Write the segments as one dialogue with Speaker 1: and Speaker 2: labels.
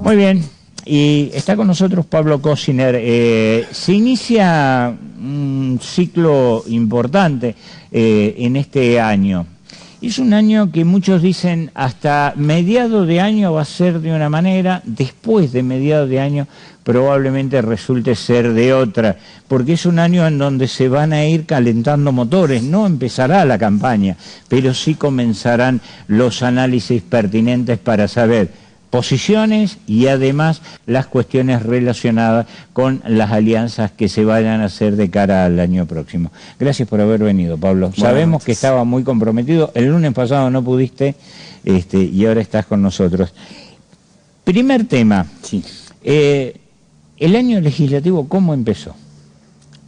Speaker 1: Muy bien, y está con nosotros Pablo Cosiner. Se inicia un ciclo importante en este año. Es un año que muchos dicen hasta mediados de año va a ser de una manera, después de mediados de año probablemente resulte ser de otra, porque es un año en donde se van a ir calentando motores. No empezará la campaña, pero sí comenzarán los análisis pertinentes para saber posiciones y además las cuestiones relacionadas con las alianzas que se vayan a hacer de cara al año próximo. Gracias por haber venido, Pablo. Sabemos que estaba muy comprometido, el lunes pasado no pudiste y ahora estás con nosotros. Primer tema,
Speaker 2: sí.
Speaker 1: ¿El año legislativo cómo empezó?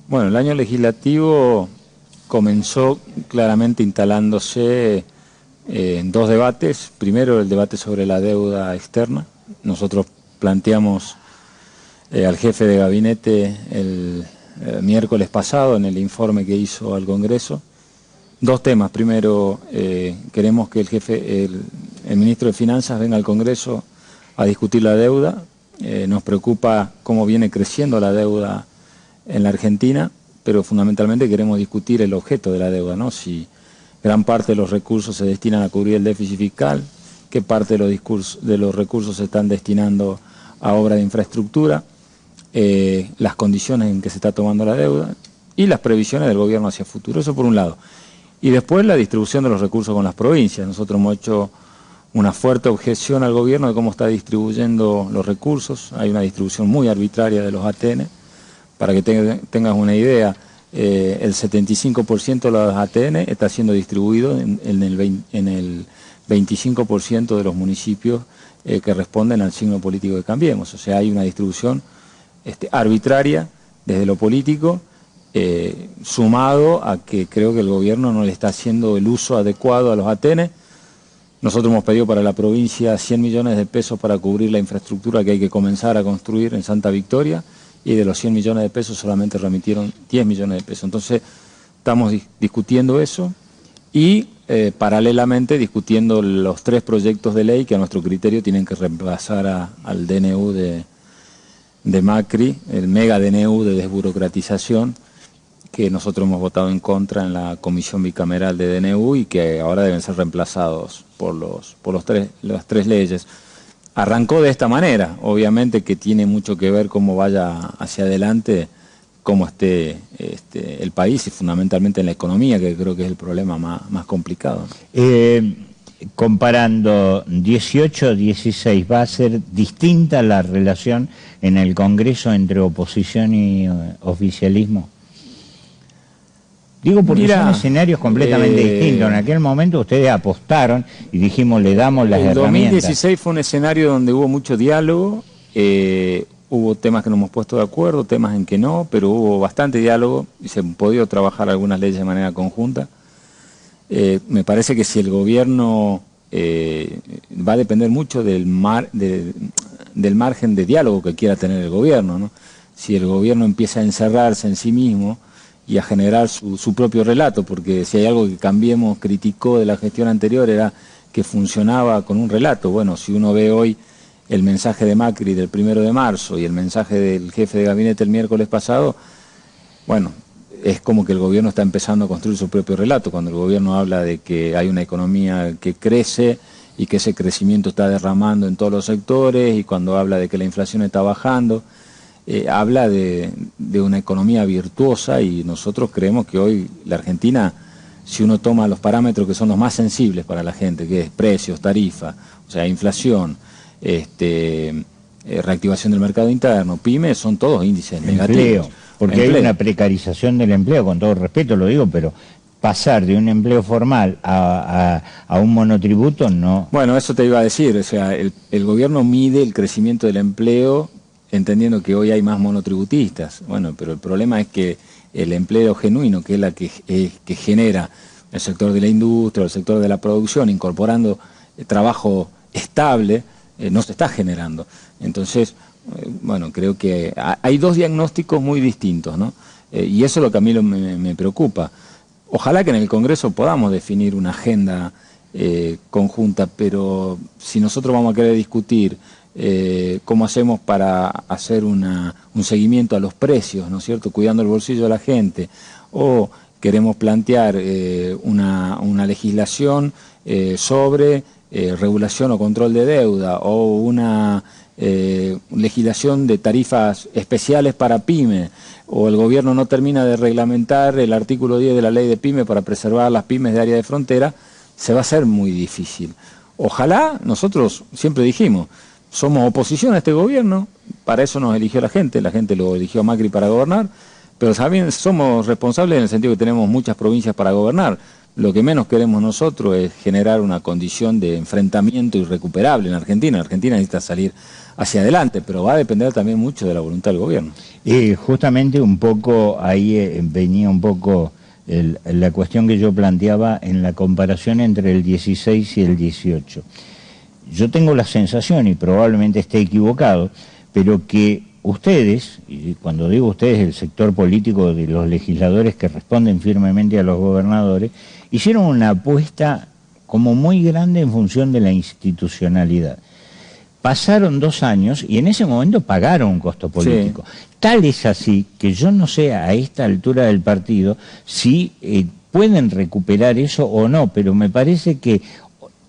Speaker 2: Bueno, el año legislativo comenzó claramente instalándose en dos debates. Primero, el debate sobre la deuda externa. Nosotros planteamos al jefe de gabinete el miércoles pasado en el informe que hizo al Congreso dos temas. Primero, queremos que el ministro de Finanzas venga al Congreso a discutir la deuda. Nos preocupa cómo viene creciendo la deuda en la Argentina, pero fundamentalmente queremos discutir el objeto de la deuda, ¿no? Si gran parte de los recursos se destinan a cubrir el déficit fiscal, qué parte de los recursos se están destinando a obra de infraestructura, las condiciones en que se está tomando la deuda y las previsiones del gobierno hacia el futuro. Eso por un lado. Y después la distribución de los recursos con las provincias. Nosotros hemos hecho una fuerte objeción al gobierno de cómo está distribuyendo los recursos. Hay una distribución muy arbitraria de los ATN. Para que tengas una idea, el 75% de los ATN está siendo distribuido en el 25% de los municipios que responden al signo político que Cambiemos. O sea, hay una distribución arbitraria desde lo político, sumado a que creo que el gobierno no le está haciendo el uso adecuado a los ATN. Nosotros hemos pedido para la provincia 100 millones de pesos para cubrir la infraestructura que hay que comenzar a construir en Santa Victoria, y de los 100 millones de pesos solamente remitieron 10 millones de pesos. Entonces estamos discutiendo eso y paralelamente discutiendo los tres proyectos de ley que a nuestro criterio tienen que reemplazar al DNU de Macri, el mega DNU de desburocratización, que nosotros hemos votado en contra en la comisión bicameral de DNU y que ahora deben ser reemplazados por las tres leyes. Arrancó de esta manera, obviamente que tiene mucho que ver cómo vaya hacia adelante, cómo esté el país y fundamentalmente en la economía, que creo que es el problema más complicado.
Speaker 1: Comparando 18-16, ¿va a ser distinta la relación en el Congreso entre oposición y oficialismo? Digo porque son escenarios completamente distintos. En aquel momento ustedes apostaron y dijimos, le damos las herramientas.
Speaker 2: El 2016 fue un escenario donde hubo mucho diálogo, hubo temas que nos hemos puesto de acuerdo, temas en que no, pero hubo bastante diálogo y se han podido trabajar algunas leyes de manera conjunta. Me parece que si el gobierno va a depender mucho del margen de diálogo que quiera tener el gobierno, ¿no? Si el gobierno empieza a encerrarse en sí mismo y a generar su propio relato, porque si hay algo que Cambiemos criticó de la gestión anterior era que funcionaba con un relato. Bueno, si uno ve hoy el mensaje de Macri del 1 de marzo y el mensaje del jefe de gabinete el miércoles pasado, bueno, es como que el gobierno está empezando a construir su propio relato, cuando el gobierno habla de que hay una economía que crece y que ese crecimiento está derramando en todos los sectores, y cuando habla de que la inflación está bajando, habla de una economía virtuosa, y nosotros creemos que hoy la Argentina, si uno toma los parámetros que son los más sensibles para la gente, que es precios, tarifa, o sea, inflación, reactivación del mercado interno, pymes, son todos índices negativos.
Speaker 1: Porque hay una precarización del empleo, con todo respeto lo digo, pero pasar de un empleo formal a un monotributo no...
Speaker 2: Bueno, eso te iba a decir, o sea, el gobierno mide el crecimiento del empleo entendiendo que hoy hay más monotributistas. Bueno, pero el problema es que el empleo genuino, que es la que genera el sector de la industria, el sector de la producción, incorporando trabajo estable, no se está generando. Entonces, bueno, creo que hay dos diagnósticos muy distintos, ¿no? Y eso es lo que a mí me preocupa. Ojalá que en el Congreso podamos definir una agenda conjunta, pero si nosotros vamos a querer discutir cómo hacemos para hacer un seguimiento a los precios, ¿no es cierto?, cuidando el bolsillo de la gente, o queremos plantear una legislación sobre regulación o control de deuda, o una legislación de tarifas especiales para pymes, o el gobierno no termina de reglamentar el artículo 10 de la ley de pymes para preservar las pymes de área de frontera, se va a hacer muy difícil. Ojalá, nosotros siempre dijimos, somos oposición a este gobierno, para eso nos eligió la gente lo eligió a Macri para gobernar, pero también somos responsables en el sentido que tenemos muchas provincias para gobernar. Lo que menos queremos nosotros es generar una condición de enfrentamiento irrecuperable en Argentina. Argentina necesita salir hacia adelante, pero va a depender también mucho de la voluntad del gobierno.
Speaker 1: Justamente un poco ahí venía un poco la cuestión que yo planteaba en la comparación entre el 16 y el 18. Yo tengo la sensación, y probablemente esté equivocado, pero que ustedes, y cuando digo ustedes, el sector político de los legisladores que responden firmemente a los gobernadores, hicieron una apuesta como muy grande en función de la institucionalidad. Pasaron 2 años y en ese momento pagaron un costo político. Sí. Tal es así que yo no sé a esta altura del partido si pueden recuperar eso o no, pero me parece que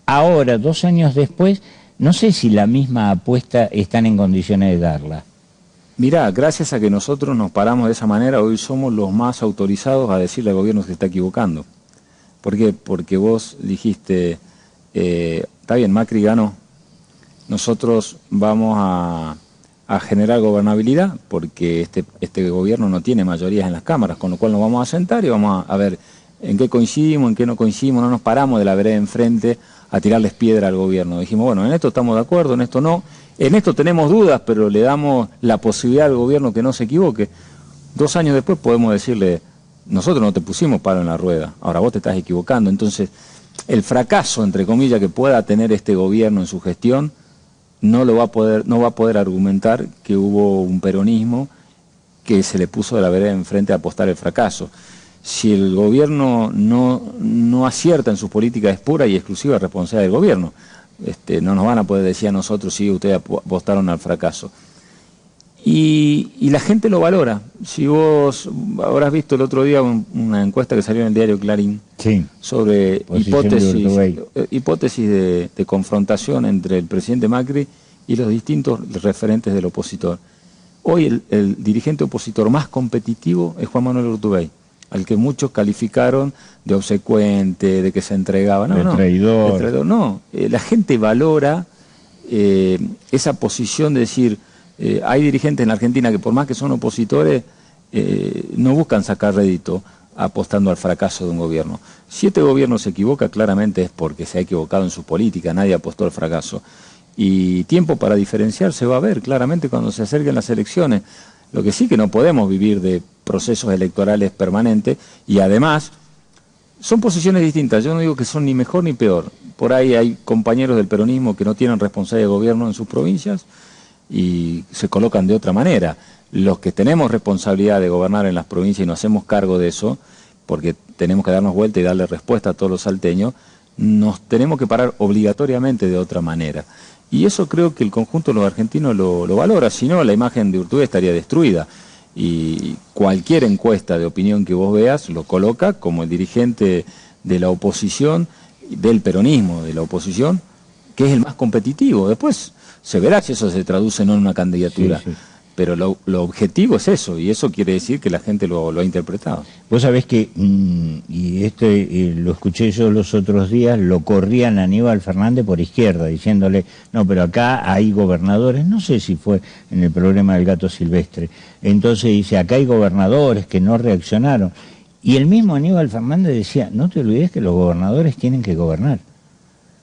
Speaker 1: ahora, 2 años después, no sé si la misma apuesta están en condiciones de darla.
Speaker 2: Mirá, gracias a que nosotros nos paramos de esa manera, hoy somos los más autorizados a decirle al gobierno que se está equivocando. ¿Por qué? Porque vos dijiste, está bien, Macri ganó, nosotros vamos a generar gobernabilidad, porque este gobierno no tiene mayorías en las cámaras, con lo cual nos vamos a sentar y vamos a ver en qué coincidimos, en qué no coincidimos, no nos paramos de la vereda enfrente a tirarles piedra al gobierno. Dijimos, bueno, en esto estamos de acuerdo, en esto no, en esto tenemos dudas, pero le damos la posibilidad al gobierno que no se equivoque. 2 años después podemos decirle, nosotros no te pusimos palo en la rueda, ahora vos te estás equivocando. Entonces, el fracaso, entre comillas, que pueda tener este gobierno en su gestión, no va a poder argumentar que hubo un peronismo que se le puso de la vereda enfrente a apostar el fracaso. Si el gobierno no acierta en sus políticas, es pura y exclusiva responsabilidad del gobierno. No nos van a poder decir a nosotros si ustedes apostaron al fracaso. Y la gente lo valora. Si vos habrás visto el otro día una encuesta que salió en el diario Clarín, sí, sobre hipótesis de confrontación entre el presidente Macri y los distintos referentes del opositor. Hoy el dirigente opositor más competitivo es Juan Manuel Urtubey, al que muchos calificaron de obsecuente, de que se entregaba. No,
Speaker 1: traidor.
Speaker 2: De traidor. No, la gente valora esa posición de decir, hay dirigentes en la Argentina que por más que son opositores, no buscan sacar rédito apostando al fracaso de un gobierno. Si este gobierno se equivoca, claramente es porque se ha equivocado en su política, nadie apostó al fracaso. Y tiempo para diferenciarse va a haber claramente cuando se acerquen las elecciones. Lo que sí que no podemos vivir de procesos electorales permanentes, y además son posiciones distintas. Yo no digo que son ni mejor ni peor. Por ahí hay compañeros del peronismo que no tienen responsabilidad de gobierno en sus provincias y se colocan de otra manera. Los que tenemos responsabilidad de gobernar en las provincias y nos hacemos cargo de eso, porque tenemos que darnos vuelta y darle respuesta a todos los salteños, nos tenemos que parar obligatoriamente de otra manera. Y eso creo que el conjunto de los argentinos lo valora, si no la imagen de Urtubey estaría destruida. Y cualquier encuesta de opinión que vos veas lo coloca como el dirigente de la oposición, del peronismo, de la oposición, que es el más competitivo. Después se verá si eso se traduce o no en una candidatura. Sí, sí. Pero lo objetivo es eso, y eso quiere decir que la gente lo ha interpretado.
Speaker 1: Vos sabés que, y lo escuché yo los otros días, lo corrían a Aníbal Fernández por izquierda, diciéndole, no, pero acá hay gobernadores, no sé si fue en el programa del Gato Silvestre, entonces dice, acá hay gobernadores que no reaccionaron. Y el mismo Aníbal Fernández decía, no te olvides que los gobernadores tienen que gobernar.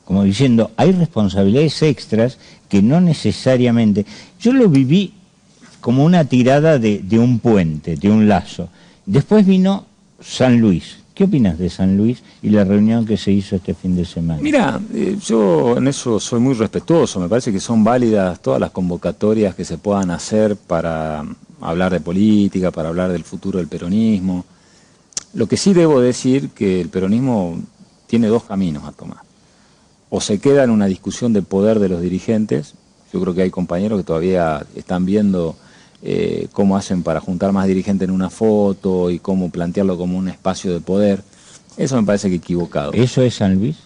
Speaker 1: Como diciendo, hay responsabilidades extras que no necesariamente... Yo lo viví como una tirada de un puente, de un lazo. Después vino San Luis. ¿Qué opinas de San Luis y la reunión que se hizo este fin de semana?
Speaker 2: Mira, yo en eso soy muy respetuoso. Me parece que son válidas todas las convocatorias que se puedan hacer para hablar de política, para hablar del futuro del peronismo. Lo que sí debo decir que el peronismo tiene 2 caminos a tomar. O se queda en una discusión de poder de los dirigentes. Yo creo que hay compañeros que todavía están viendo cómo hacen para juntar más dirigentes en una foto y cómo plantearlo como un espacio de poder. Eso me parece que equivocado.
Speaker 1: ¿Eso es San Luis?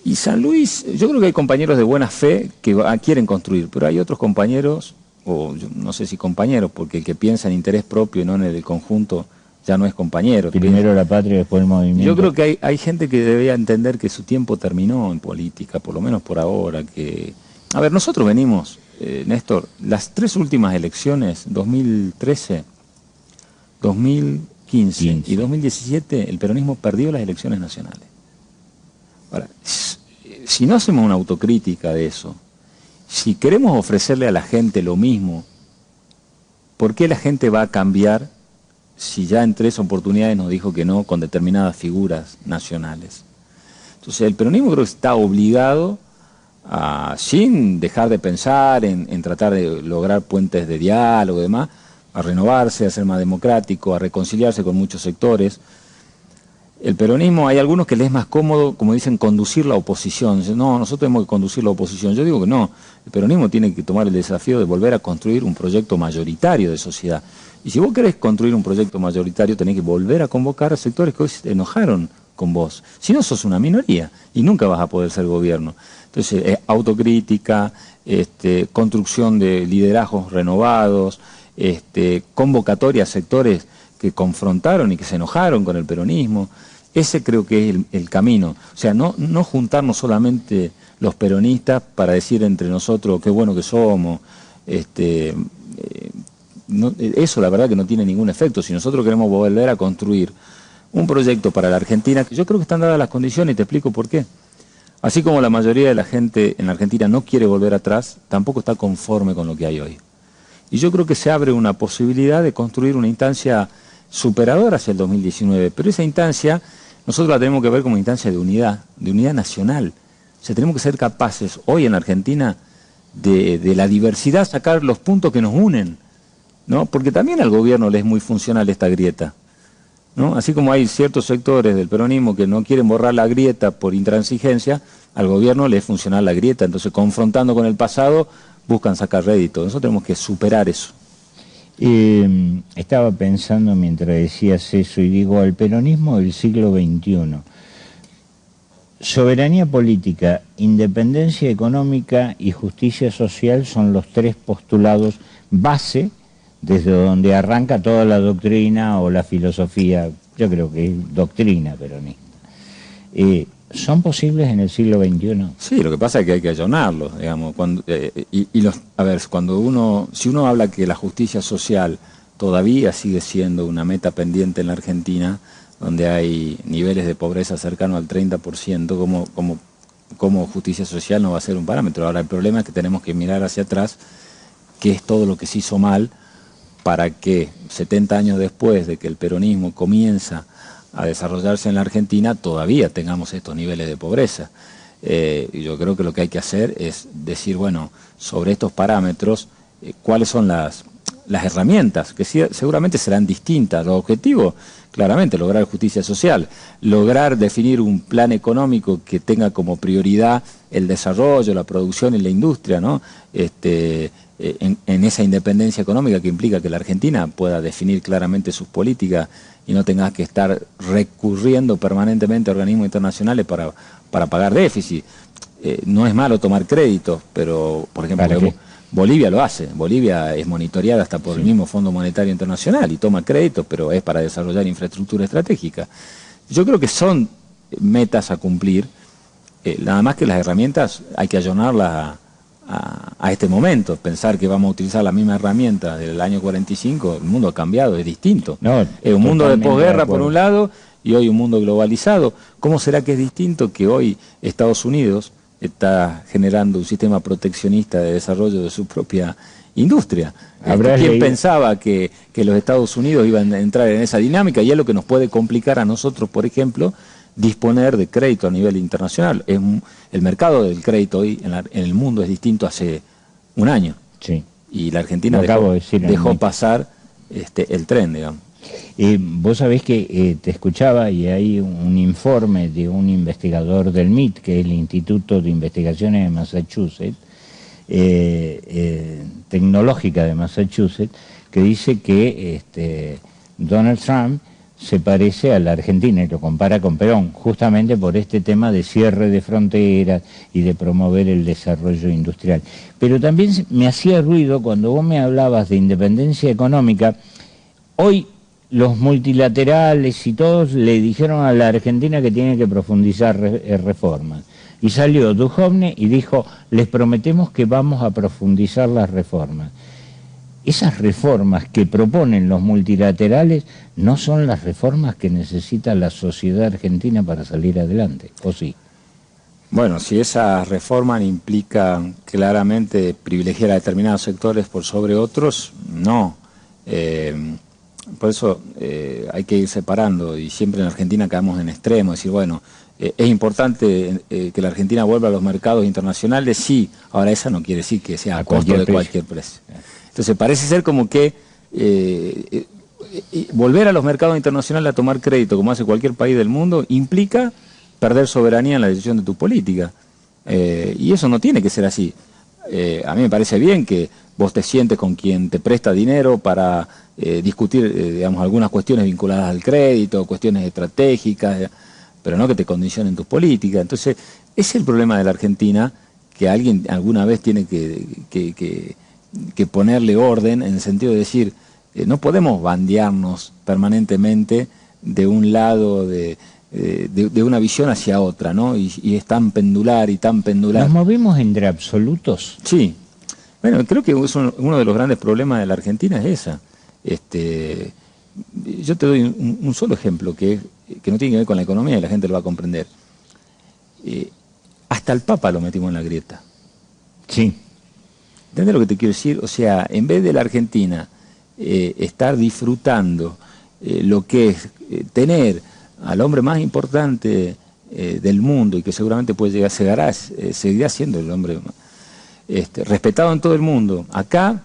Speaker 2: Y San Luis, yo creo que hay compañeros de buena fe que quieren construir, pero hay otros compañeros, o yo no sé si compañeros, porque el que piensa en interés propio y no en el conjunto ya no es compañero.
Speaker 1: Primero la patria y después el movimiento.
Speaker 2: Yo creo que hay gente que debería entender que su tiempo terminó en política, por lo menos por ahora. A ver, nosotros venimos, Néstor, las 3 últimas elecciones, 2013, 2015 y 2017, el peronismo perdió las elecciones nacionales. Ahora, si no hacemos una autocrítica de eso, si queremos ofrecerle a la gente lo mismo, ¿por qué la gente va a cambiar si ya en 3 oportunidades nos dijo que no con determinadas figuras nacionales? Entonces el peronismo creo que está obligado sin dejar de pensar en tratar de lograr puentes de diálogo y demás, a renovarse, a ser más democrático, a reconciliarse con muchos sectores. El peronismo, hay algunos que les es más cómodo, como dicen, conducir la oposición. Dicen, no, nosotros tenemos que conducir la oposición. Yo digo que no, el peronismo tiene que tomar el desafío de volver a construir un proyecto mayoritario de sociedad. Y si vos querés construir un proyecto mayoritario, tenés que volver a convocar a sectores que hoy se enojaron con vos. Si no, sos una minoría y nunca vas a poder ser gobierno. Entonces, autocrítica, construcción de liderazgos renovados, convocatoria a sectores que confrontaron y que se enojaron con el peronismo. Ese creo que es el camino. O sea, no juntarnos solamente los peronistas para decir entre nosotros qué bueno que somos. Eso la verdad que no tiene ningún efecto. Si nosotros queremos volver a construir un proyecto para la Argentina, yo creo que están dadas las condiciones y te explico por qué. Así como la mayoría de la gente en la Argentina no quiere volver atrás, tampoco está conforme con lo que hay hoy. Y yo creo que se abre una posibilidad de construir una instancia superadora hacia el 2019, pero esa instancia nosotros la tenemos que ver como instancia de unidad nacional. O sea, tenemos que ser capaces hoy en la Argentina de la diversidad sacar los puntos que nos unen, ¿no? Porque también al gobierno le es muy funcional esta grieta, ¿no? Así como hay ciertos sectores del peronismo que no quieren borrar la grieta por intransigencia, al gobierno le es funcional la grieta, entonces confrontando con el pasado buscan sacar rédito. Nosotros tenemos que superar eso.
Speaker 1: Estaba pensando mientras decías eso y digo, el peronismo del siglo XXI, soberanía política, independencia económica y justicia social son los 3 postulados base desde donde arranca toda la doctrina o la filosofía, yo creo que es doctrina peronista. ¿Son posibles en el siglo XXI?
Speaker 2: Sí, lo que pasa es que hay que allonarlos, digamos. Si uno habla que la justicia social todavía sigue siendo una meta pendiente en la Argentina, donde hay niveles de pobreza cercanos al 30%, ¿cómo justicia social no va a ser un parámetro? Ahora el problema es que tenemos que mirar hacia atrás, qué es todo lo que se hizo mal, para que 70 años después de que el peronismo comienza a desarrollarse en la Argentina, todavía tengamos estos niveles de pobreza. Y yo creo que lo que hay que hacer es decir, bueno, sobre estos parámetros, cuáles son las herramientas, que seguramente serán distintas. Los objetivos, claramente, lograr justicia social, lograr definir un plan económico que tenga como prioridad el desarrollo, la producción y la industria, ¿no? En esa independencia económica que implica que la Argentina pueda definir claramente sus políticas y no tengas que estar recurriendo permanentemente a organismos internacionales para pagar déficit. No es malo tomar créditos, pero, por ejemplo, Bolivia lo hace. Bolivia es monitoreada hasta por el mismo Fondo Monetario Internacional y toma créditos, pero es para desarrollar infraestructura estratégica. Yo creo que son metas a cumplir, nada más que las herramientas hay que allonarlas a este momento. Pensar que vamos a utilizar la misma herramienta del año 45, el mundo ha cambiado, es distinto. Es un mundo de posguerra por un lado y hoy un mundo globalizado. ¿Cómo será que es distinto que hoy Estados Unidos está generando un sistema proteccionista de desarrollo de su propia industria? ¿Quién pensaba que los Estados Unidos iban a entrar en esa dinámica? Y es lo que nos puede complicar a nosotros, por ejemplo, disponer de crédito a nivel internacional. El mercado del crédito hoy en el mundo es distinto hace un año.
Speaker 1: Sí.
Speaker 2: Y la Argentina dejó pasar el tren, digamos.
Speaker 1: Vos sabés que te escuchaba y hay un informe de un investigador del MIT, que es el Instituto de Investigaciones de Massachusetts, Tecnológica de Massachusetts, que dice que Donald Trump se parece a la Argentina y lo compara con Perón, justamente por este tema de cierre de fronteras y de promover el desarrollo industrial. Pero también me hacía ruido cuando vos me hablabas de independencia económica. Hoy los multilaterales y todos le dijeron a la Argentina que tiene que profundizar reformas. Y salió Duhovne y dijo, les prometemos que vamos a profundizar las reformas. Esas reformas que proponen los multilaterales no son las reformas que necesita la sociedad argentina para salir adelante, ¿o sí?
Speaker 2: Bueno, si esas reformas implican claramente privilegiar a determinados sectores por sobre otros, no. Por eso hay que ir separando, y siempre en Argentina quedamos en extremo, decir, bueno, es importante que la Argentina vuelva a los mercados internacionales, sí, ahora esa no quiere decir que sea a costo de cualquier precio. Entonces parece ser como que volver a los mercados internacionales a tomar crédito, como hace cualquier país del mundo, implica perder soberanía en la decisión de tu política. Y eso no tiene que ser así. A mí me parece bien que vos te sientes con quien te presta dinero para discutir, digamos, algunas cuestiones vinculadas al crédito, cuestiones estratégicas, pero no que te condicionen tus políticas. Entonces, ese es el problema de la Argentina, que alguien alguna vez tiene que ponerle orden, en el sentido de decir, no podemos bandearnos permanentemente de un lado de una visión hacia otra, ¿no? Y es tan pendular y tan pendular.
Speaker 1: ¿Nos movemos entre absolutos?
Speaker 2: Sí. Bueno, creo que uno de los grandes problemas de la Argentina es esa. Yo te doy un solo ejemplo que no tiene que ver con la economía y la gente lo va a comprender. Hasta el Papa lo metimos en la grieta.
Speaker 1: Sí.
Speaker 2: ¿Entendés lo que te quiero decir? O sea, en vez de la Argentina estar disfrutando lo que es tener al hombre más importante del mundo, y que seguramente puede llegar, seguirá siendo el hombre respetado en todo el mundo, acá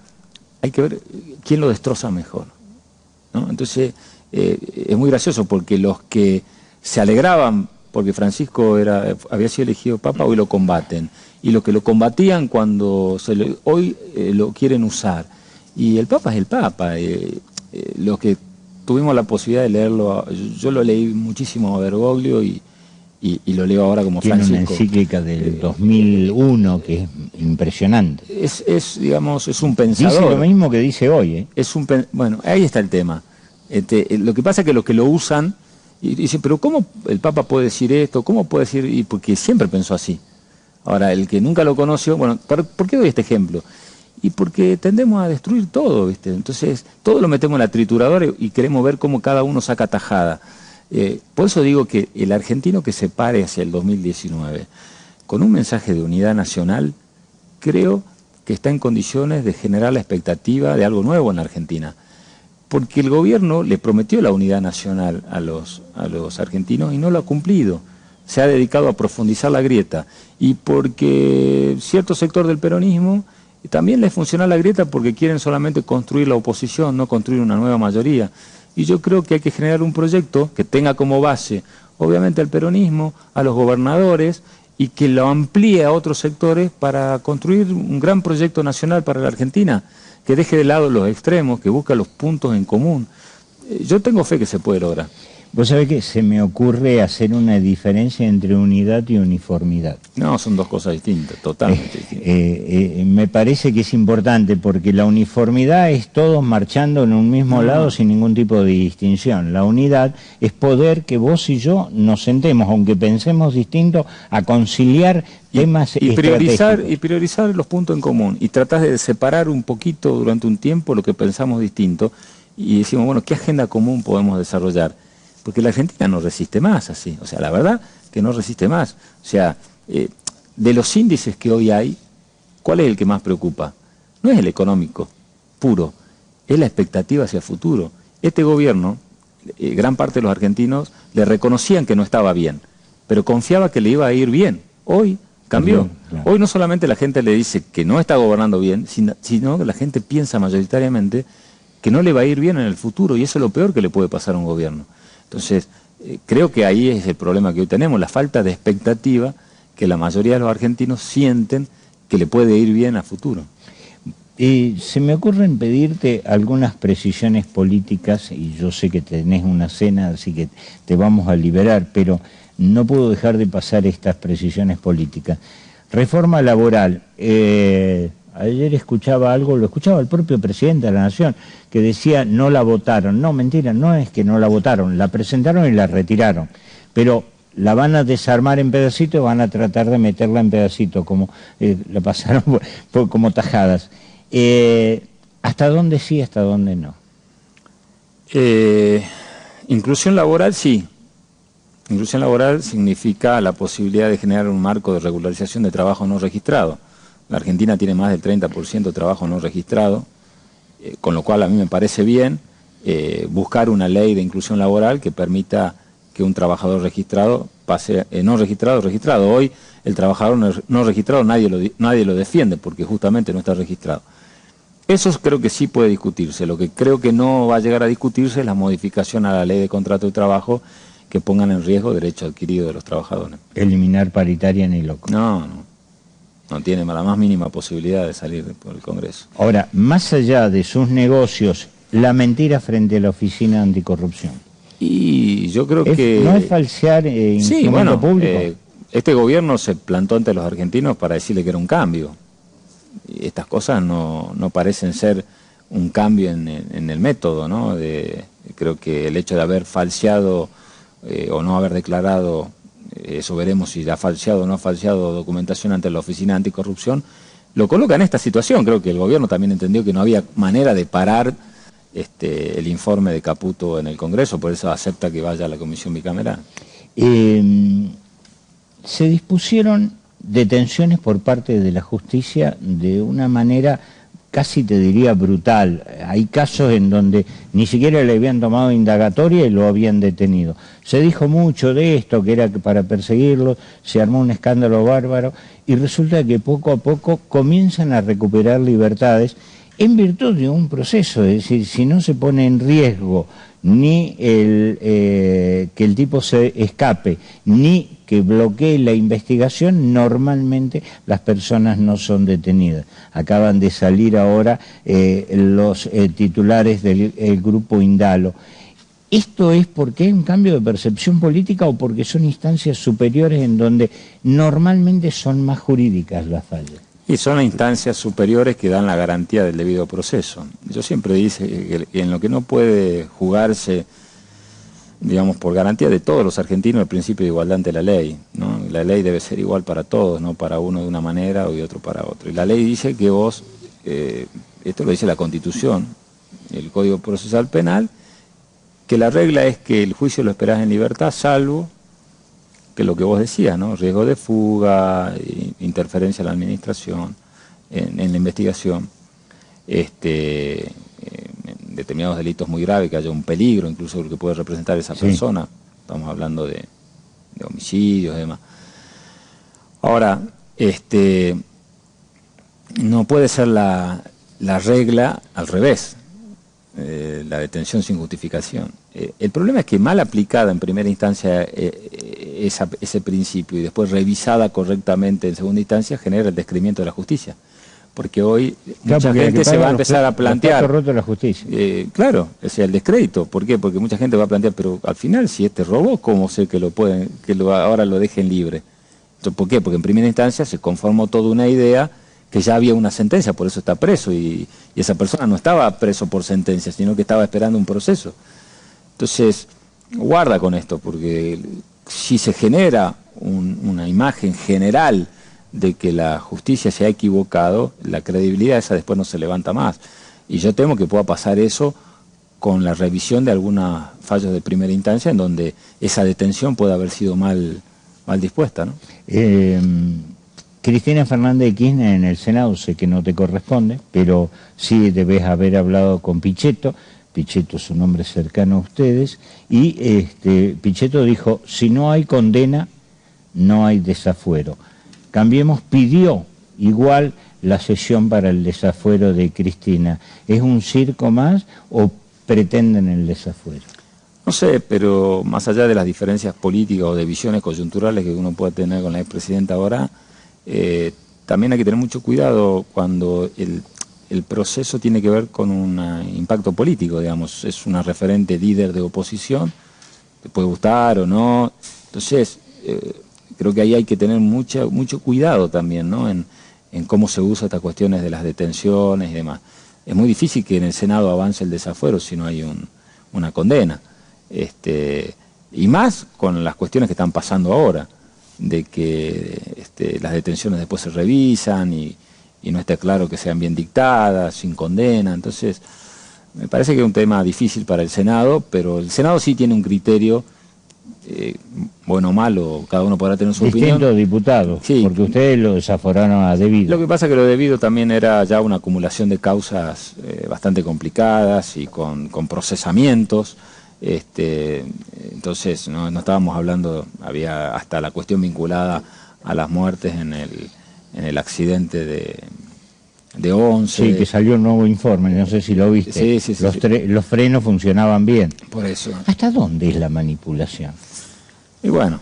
Speaker 2: hay que ver quién lo destroza mejor, ¿no? Entonces es muy gracioso, porque los que se alegraban porque Francisco había sido elegido Papa, hoy lo combaten. Y los que lo combatían cuando hoy lo quieren usar. Y el Papa es el Papa. Los que tuvimos la posibilidad de leerlo, yo lo leí muchísimo a Bergoglio y lo leo ahora como
Speaker 1: Tiene
Speaker 2: Francisco.
Speaker 1: Una encíclica del 2001 que es impresionante.
Speaker 2: Digamos, es un pensador.
Speaker 1: Dice lo mismo que dice hoy.
Speaker 2: Bueno, ahí está el tema. Lo que pasa es que los que lo usan, y dicen, pero ¿cómo el Papa puede decir esto? ¿Cómo puede decir? Y porque siempre pensó así. Ahora, el que nunca lo conoció, bueno, ¿por qué doy este ejemplo? Y porque tendemos a destruir todo, ¿viste? Entonces, todo lo metemos en la trituradora y queremos ver cómo cada uno saca tajada. Por eso digo que el argentino que se pare hacia el 2019 con un mensaje de unidad nacional, creo que está en condiciones de generar la expectativa de algo nuevo en la Argentina. Porque el gobierno le prometió la unidad nacional a los argentinos y no lo ha cumplido. Se ha dedicado a profundizar la grieta. Y porque cierto sector del peronismo también les funciona la grieta, porque quieren solamente construir la oposición, no construir una nueva mayoría. Y yo creo que hay que generar un proyecto que tenga como base, obviamente, al peronismo, a los gobernadores, y que lo amplíe a otros sectores para construir un gran proyecto nacional para la Argentina, que deje de lado los extremos, que busque los puntos en común. Yo tengo fe que se puede lograr.
Speaker 1: Vos sabés que se me ocurre hacer una diferencia entre unidad y uniformidad.
Speaker 2: No, son dos cosas distintas, totalmente distintas.
Speaker 1: Me parece que es importante, porque la uniformidad es todos marchando en un mismo lado sin ningún tipo de distinción. La unidad es poder que vos y yo nos sentemos, aunque pensemos distinto, a conciliar temas estratégicos.
Speaker 2: Y priorizar los puntos en común. Y tratás de separar un poquito durante un tiempo lo que pensamos distinto y decimos, bueno, ¿qué agenda común podemos desarrollar? Porque la Argentina no resiste más así. O sea, la verdad que no resiste más. O sea, de los índices que hoy hay, ¿cuál es el que más preocupa? No es el económico puro, es la expectativa hacia el futuro. Este gobierno, gran parte de los argentinos le reconocían que no estaba bien, pero confiaba que le iba a ir bien. Hoy cambió. Claro. Hoy no solamente la gente le dice que no está gobernando bien, sino que la gente piensa mayoritariamente que no le va a ir bien en el futuro, y eso es lo peor que le puede pasar a un gobierno. Entonces, creo que ahí es el problema que hoy tenemos, la falta de expectativa que la mayoría de los argentinos sienten que le puede ir bien a futuro.
Speaker 1: Se me ocurren pedirte algunas precisiones políticas, y yo sé que tenés una cena, así que te vamos a liberar, pero no puedo dejar de pasar estas precisiones políticas. Reforma laboral. Ayer escuchaba algo, lo escuchaba el propio presidente de la Nación, que decía no la votaron. No, mentira, no es que no la votaron, la presentaron y la retiraron. Pero la van a desarmar en pedacitos y van a tratar de meterla en pedacitos, como la pasaron como tajadas. ¿Hasta dónde sí, hasta dónde no?
Speaker 2: Inclusión laboral, sí. Inclusión laboral significa la posibilidad de generar un marco de regularización de trabajo no registrado. La Argentina tiene más del 30% de trabajo no registrado, con lo cual a mí me parece bien buscar una ley de inclusión laboral que permita que un trabajador registrado pase no registrado, registrado. Hoy el trabajador no registrado nadie lo defiende porque justamente no está registrado. Eso creo que sí puede discutirse. Lo que creo que no va a llegar a discutirse es la modificación a la ley de contrato de trabajo que pongan en riesgo derechos adquiridos de los trabajadores.
Speaker 1: Eliminar paritaria ni loco.
Speaker 2: No tiene la más mínima posibilidad de salir por el Congreso.
Speaker 1: Ahora, más allá de sus negocios, la mentira frente a la Oficina Anticorrupción.
Speaker 2: Y yo creo que...
Speaker 1: ¿No es falsear instrumento público?
Speaker 2: Este gobierno se plantó ante los argentinos para decirle que era un cambio. Y estas cosas no parecen ser un cambio en el método, ¿no? Creo que el hecho de haber falseado o no haber declarado, eso veremos si ha falseado o no ha falseado documentación ante la Oficina Anticorrupción, lo coloca en esta situación. Creo que el gobierno también entendió que no había manera de parar el informe de Caputo en el Congreso, por eso acepta que vaya a la comisión bicameral.
Speaker 1: Se dispusieron detenciones por parte de la justicia de una manera casi te diría brutal. Hay casos en donde ni siquiera le habían tomado indagatoria y lo habían detenido. Se dijo mucho de esto, que era para perseguirlo, se armó un escándalo bárbaro y resulta que poco a poco comienzan a recuperar libertades en virtud de un proceso. Es decir, si no se pone en riesgo ni que el tipo se escape, ni que bloquee la investigación, normalmente las personas no son detenidas. Acaban de salir ahora los titulares del grupo Indalo. ¿Esto es porque hay un cambio de percepción política o porque son instancias superiores en donde normalmente son más jurídicas las fallas?
Speaker 2: Y son instancias superiores que dan la garantía del debido proceso. Yo siempre dice que en lo que no puede jugarse, digamos, por garantía de todos los argentinos, el principio de igualdad ante la ley, ¿no? La ley debe ser igual para todos, no para uno de una manera y otro para otro. Y la ley dice que vos, esto lo dice la Constitución, el Código Procesal Penal, que la regla es que el juicio lo esperás en libertad, salvo que lo que vos decías, ¿no? Riesgo de fuga, interferencia en la administración, en la investigación, en determinados delitos muy graves, que haya un peligro incluso lo que puede representar esa persona. Estamos hablando de homicidios y demás. Ahora, no puede ser la regla al revés, la detención sin justificación. El problema es que mal aplicada en primera instancia ese principio y después revisada correctamente en segunda instancia genera el descreimiento de la justicia. Porque hoy mucha gente se va a empezar a plantear...
Speaker 1: roto la justicia.
Speaker 2: Claro, es el descrédito. ¿Por qué? Porque mucha gente va a plantear, pero al final si este robó, ¿cómo sé que ahora lo dejen libre? Entonces, ¿por qué? Porque en primera instancia se conformó toda una idea que ya había una sentencia, por eso está preso, y esa persona no estaba preso por sentencia, sino que estaba esperando un proceso. Entonces, guarda con esto, porque si se genera una imagen general de que la justicia se ha equivocado, la credibilidad esa después no se levanta más. Y yo temo que pueda pasar eso con la revisión de algunos fallos de primera instancia en donde esa detención puede haber sido mal dispuesta, ¿no?
Speaker 1: Cristina Fernández de Kirchner en el Senado, sé que no te corresponde, pero sí debes haber hablado con Pichetto. Pichetto es un hombre cercano a ustedes, y Pichetto dijo, si no hay condena, no hay desafuero. Cambiemos pidió igual la sesión para el desafuero de Cristina. ¿Es un circo más o pretenden el desafuero?
Speaker 2: No sé, pero más allá de las diferencias políticas o de visiones coyunturales que uno pueda tener con la expresidenta ahora, también hay que tener mucho cuidado cuando el proceso tiene que ver con un impacto político, digamos. Es una referente líder de oposición, te puede gustar o no. Entonces, creo que ahí hay que tener mucho cuidado también, ¿no? En cómo se usa estas cuestiones de las detenciones y demás. Es muy difícil que en el Senado avance el desafuero si no hay una condena. Y más con las cuestiones que están pasando ahora, de que las detenciones después se revisan y no está claro que sean bien dictadas, sin condena. Entonces, me parece que es un tema difícil para el Senado, pero el Senado sí tiene un criterio, bueno o malo, cada uno podrá tener su opinión.
Speaker 1: Distintos diputados, sí, porque ustedes lo desaforaron a debido.
Speaker 2: Lo que pasa es que lo debido también era ya una acumulación de causas bastante complicadas y con procesamientos. Entonces no estábamos hablando, había hasta la cuestión vinculada a las muertes en el accidente de 11.
Speaker 1: Sí, que salió un nuevo informe, no sé si lo viste.
Speaker 2: Sí.
Speaker 1: Los frenos funcionaban bien.
Speaker 2: Por eso.
Speaker 1: ¿Hasta dónde es la manipulación?
Speaker 2: Y bueno,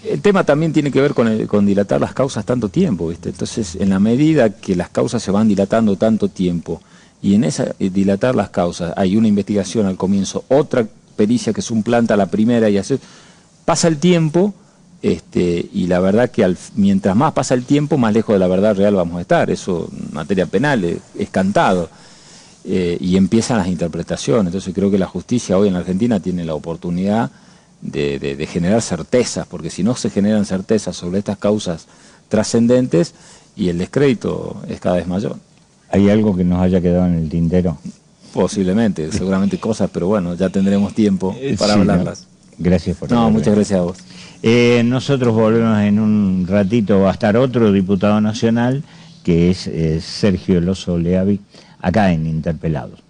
Speaker 2: el tema también tiene que ver con dilatar las causas tanto tiempo, ¿viste? Entonces, en la medida que las causas se van dilatando tanto tiempo, y en esa dilatar las causas hay una investigación al comienzo, otra pericia que suplanta la primera, y así pasa el tiempo, y la verdad que mientras más pasa el tiempo, más lejos de la verdad real vamos a estar. Eso en materia penal es cantado, y empiezan las interpretaciones. Entonces creo que la justicia hoy en la Argentina tiene la oportunidad de generar certezas, porque si no se generan certezas sobre estas causas trascendentes, y el descrédito es cada vez mayor.
Speaker 1: ¿Hay algo que nos haya quedado en el tintero?
Speaker 2: Posiblemente, seguramente cosas, pero bueno, ya tendremos tiempo para hablarlas.
Speaker 1: No. Gracias por
Speaker 2: muchas gracias a vos.
Speaker 1: Nosotros volvemos en un ratito, va a estar otro diputado nacional, que es Sergio El Oso Leavi, acá en Interpelados.